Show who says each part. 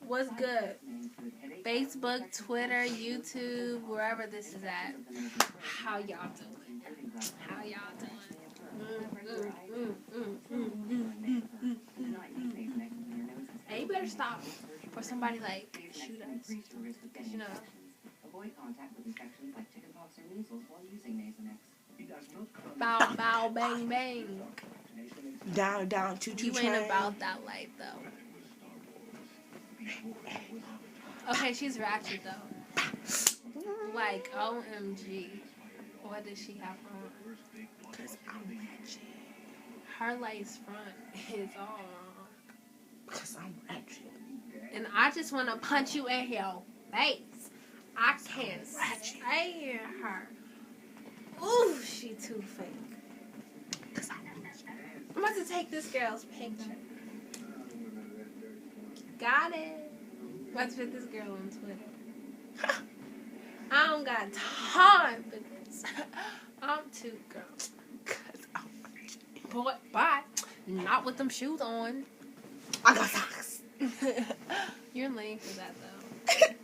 Speaker 1: What's good? Facebook, Twitter, YouTube, wherever this is at. How y'all doing? How y'all doing? Hey, you better stop, or somebody like shoot us. Cause you know. Avoid contact with infections like chickenpox or measles while using Nasonex. Bow, bow, bang, bang.
Speaker 2: Down, down, choo choo.
Speaker 1: You ain't about that life though. Okay, she's ratchet though. Like, OMG. What does she have on?
Speaker 2: Because I'm ratchet.
Speaker 1: Her lace front is all wrong.
Speaker 2: Because I'm ratchet.
Speaker 1: And I just want to punch you in your face. I can't stand her. Ooh, she too fake.
Speaker 2: Because I'm ratchet.
Speaker 1: I'm about to take this girl's picture. Got it. Let's put this girl on Twitter. I don't got time for this. I'm too girl.
Speaker 2: Because I'm ratchet.
Speaker 1: Boy, bye. Not with them shoes on.
Speaker 2: I got socks.
Speaker 1: You're lame for that though.